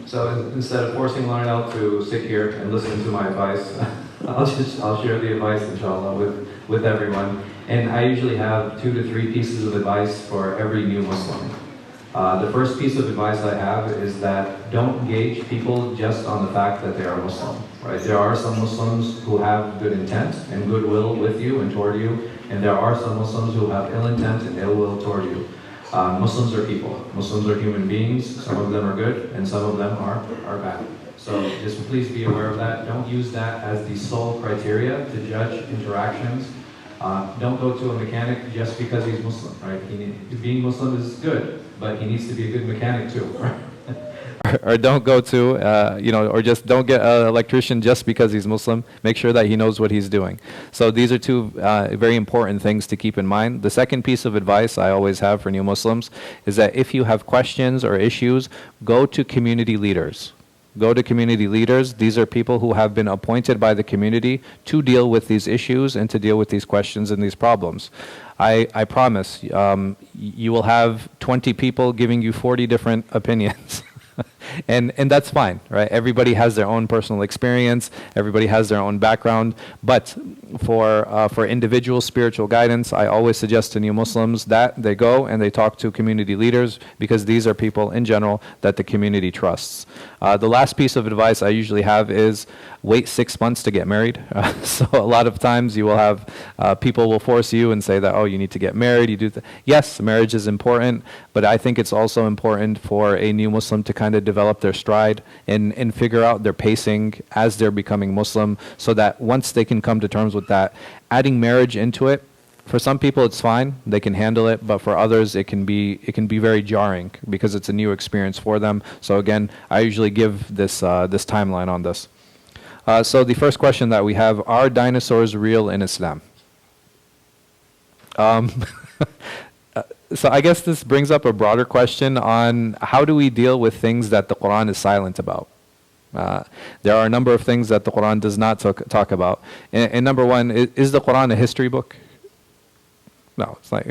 So instead of forcing Lionel to sit here and listen to my advice, I'll share the advice, inshallah, with everyone. And I usually have 2 to 3 pieces of advice for every new Muslim. The first piece of advice I have is that don't gauge people just on the fact that they are Muslim. Right? There are some Muslims who have good intent and goodwill with you and toward you, and there are some Muslims who have ill intent and ill will toward you. Muslims are people. Muslims are human beings. Some of them are good, and some of them are bad. So just please be aware of that. Don't use that as the sole criteria to judge interactions. Don't go to a mechanic just because he's Muslim, right? Being Muslim is good, but he needs to be a good mechanic too, right? Or don't go to, or just don't get an electrician just because he's Muslim. Make sure that he knows what he's doing. So these are 2 very important things to keep in mind. The second piece of advice I always have for new Muslims is that if you have questions or issues, go to community leaders. Go to community leaders. These are people who have been appointed by the community to deal with these issues and to deal with these questions and these problems. I promise you will have 20 people giving you 40 different opinions. And that's fine, right? Everybody has their own personal experience. Everybody has their own background. But for individual spiritual guidance, I always suggest to new Muslims that they go and they talk to community leaders, because these are people in general that the community trusts. The last piece of advice I usually have is wait 6 months to get married. So a lot of times you will have people will force you and say that, oh, you need to get married. Yes, marriage is important, but I think it's also important for a new Muslim to kind of develop their stride and figure out their pacing as they're becoming Muslim, so that once they can come to terms with that, adding marriage into it, for some people it's fine, they can handle it, but for others it can be very jarring because it's a new experience for them. So again, I usually give this timeline on this. So the first question that we have: are dinosaurs real in Islam? So I guess this brings up a broader question on how do we deal with things that the Quran is silent about. There are a number of things that the Quran does not talk about. And number one, is the Quran a history book? No, it's not.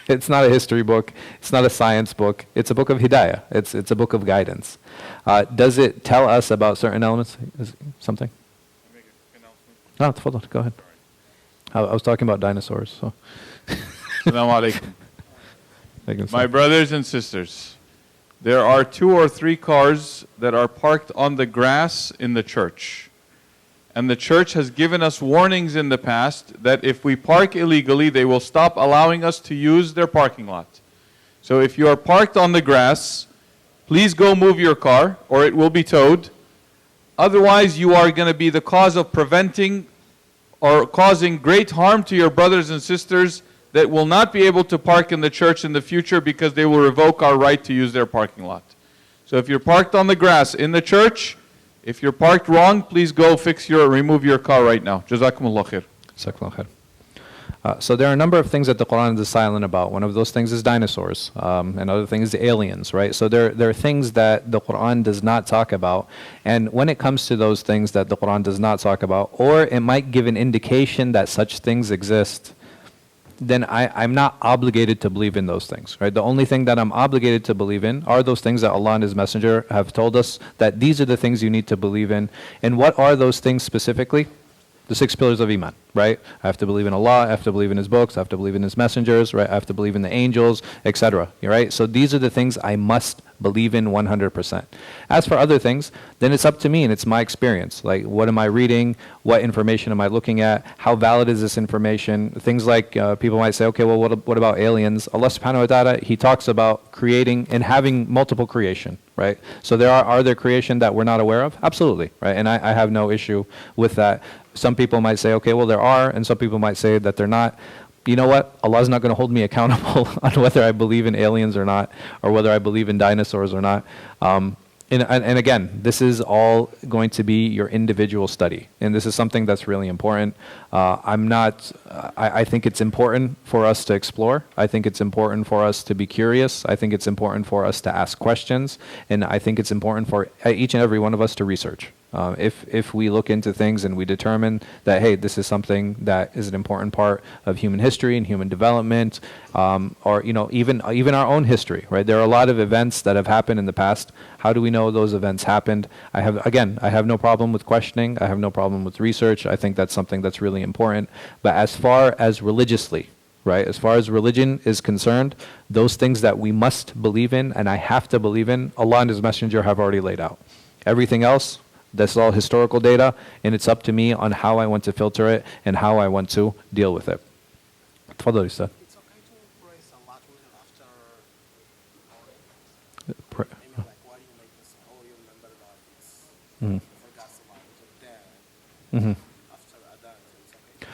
It's not a history book. It's not a science book. It's a book of hidayah. It's a book of guidance. Does it tell us about certain elements? Something? Make an announcement. No, tafadhal, go ahead. I was talking about dinosaurs. So. Assalamu alaikum. My brothers and sisters, there are 2 or 3 cars that are parked on the grass in the church. And the church has given us warnings in the past that if we park illegally, they will stop allowing us to use their parking lot. So if you are parked on the grass, please go move your car or it will be towed. Otherwise, you are going to be the cause of preventing or causing great harm to your brothers and sisters that will not be able to park in the church in the future, because they will revoke our right to use their parking lot. So if you're parked on the grass in the church, if you're parked wrong, please go remove your car right now. Jazakumullah khair. Jazakumullah khair. So there are a number of things that the Quran is silent about. One of those things is dinosaurs. Another thing is the aliens, right? So there are things that the Quran does not talk about. And when it comes to those things that the Quran does not talk about, or it might give an indication that such things exist, then I'm not obligated to believe in those things, right? The only thing that I'm obligated to believe in are those things that Allah and His Messenger have told us that these are the things you need to believe in. And what are those things specifically? The 6 pillars of Iman, right? I have to believe in Allah, I have to believe in His books, I have to believe in His messengers, right? I have to believe in the angels, etc. Right? So these are the things I must believe in 100%. As for other things, then it's up to me and it's my experience. Like, what am I reading? What information am I looking at? How valid is this information? Things like people might say, okay, well, what about aliens? Allah subhanahu wa ta'ala, He talks about creating and having multiple creation, right? So are there creation that we're not aware of? Absolutely, right? And I have no issue with that. Some people might say, okay, well, there are, and some people might say that they're not. You know what? Allah's not going to hold me accountable on whether I believe in aliens or not, or whether I believe in dinosaurs or not. And again, this is all going to be your individual study. And this is something that's really important. I think it's important for us to explore. I think it's important for us to be curious. I think it's important for us to ask questions. And I think it's important for each and every one of us to research. If we look into things and we determine that, hey, this is something that is an important part of human history and human development, or even our own history, right? There are a lot of events that have happened in the past. How do we know those events happened? I have no problem with questioning. I have no problem with research. I think that's something that's really important. But as far as religiously, right, as far as religion is concerned, those things that we must believe in and I have to believe in, Allah and His Messenger have already laid out. Everything else, that's all historical data, and it's up to me on how I want to filter it and how I want to deal with it. تفضل أستاذ. It's okay to pray Salat after Pray- maybe like why you make this whole you remember that it's Mhm. forgot Salat then Mhm. after Adhan it's okay.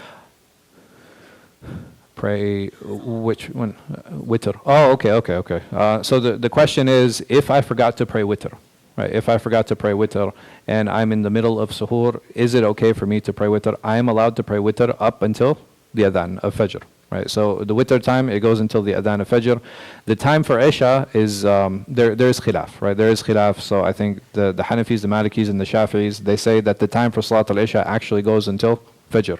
Pray which one? Witr. Oh, okay. So the question is, if I forgot to pray witr, right? If I forgot to pray witr and I'm in the middle of suhoor, is it okay for me to pray witr? I am allowed to pray witr up until the adhan of fajr, right? So the witr time, it goes until the adhan of fajr. The time for isha is, there is khilaf, right? There is khilaf. So I think the Hanafis, the Malikis, and the Shafi'is, they say that the time for salat al-isha actually goes until fajr.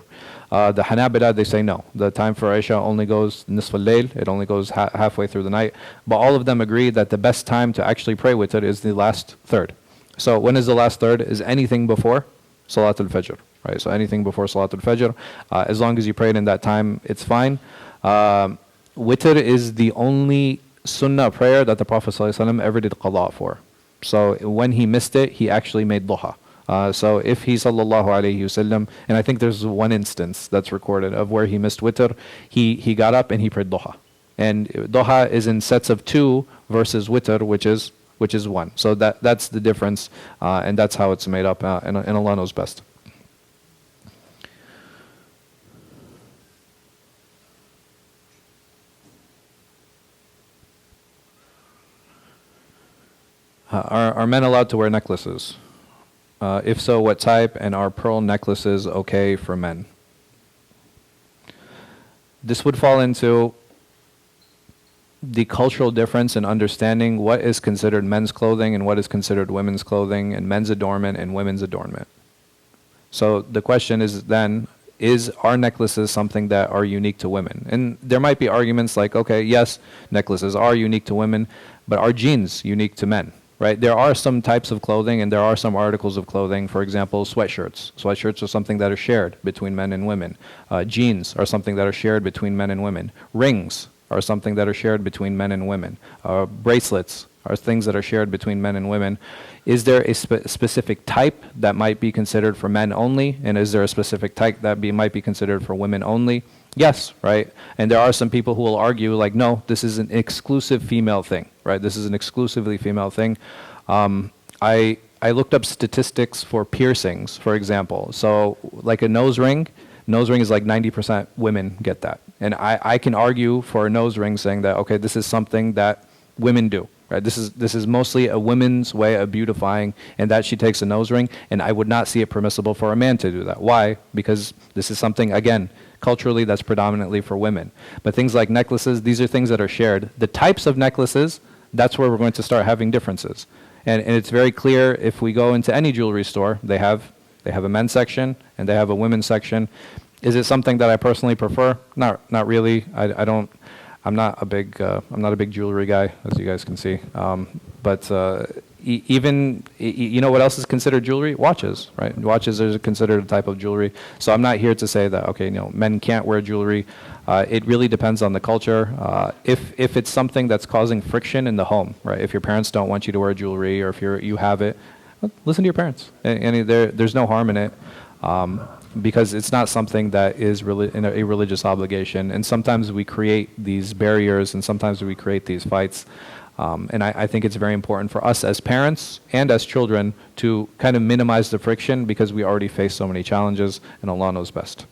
The Hanabila, they say no. The time for Isha only goes nisf al-layl. It only goes halfway through the night. But all of them agree that the best time to actually pray with it is the last third. So when is the last third? Is anything before Salat al-Fajr, right? So anything before Salat al-Fajr, as long as you pray it in that time, it's fine. Witr is the only sunnah prayer that the Prophet ﷺ ever did qada for. So when he missed it, he actually made duha. So if he sallallahu alayhi wasallam, and I think there's one instance that's recorded of where he missed witr, he got up and he prayed duha. And duha is in sets of 2 versus witr, which is 1. So that's the difference, and that's how it's made up, and Allah knows best. Are men allowed to wear necklaces? If so, what type, and are pearl necklaces okay for men? This would fall into the cultural difference in understanding what is considered men's clothing and what is considered women's clothing, and men's adornment and women's adornment. So the question is then, are necklaces something that are unique to women? And there might be arguments like, okay, yes, necklaces are unique to women, but are jeans unique to men? Right? There are some types of clothing and there are some articles of clothing, for example, sweatshirts. Sweatshirts are something that are shared between men and women. Jeans are something that are shared between men and women. Rings are something that are shared between men and women. Bracelets are things that are shared between men and women. Is there a specific type that might be considered for men only? And is there a specific type that might be considered for women only? Yes, right? And there are some people who will argue like, no, this is an exclusive female thing, right? This is an exclusively female thing. I looked up statistics for piercings, for example. So like a nose ring is like 90% women get that. And I can argue for a nose ring saying that, okay, this is something that women do. Right? This is mostly a woman's way of beautifying, and that she takes a nose ring, and I would not see it permissible for a man to do that. Why? Because this is something, again, culturally that's predominantly for women. But things like necklaces, these are things that are shared. The types of necklaces, that's where we're going to start having differences. And it's very clear if we go into any jewelry store, they have a men's section and they have a women's section. Is it something that I personally prefer? Not really. I'm not a big jewelry guy, as you guys can see. But even, you know what else is considered jewelry? Watches, right? Watches are considered a type of jewelry. So I'm not here to say that, okay, men can't wear jewelry. It really depends on the culture. If it's something that's causing friction in the home, right? If your parents don't want you to wear jewelry, or if you have it, listen to your parents. And there's no harm in it. Because it's not something that is really a religious obligation. And sometimes we create these barriers and sometimes we create these fights. And I think it's very important for us as parents and as children to kind of minimize the friction because we already face so many challenges, and Allah knows best.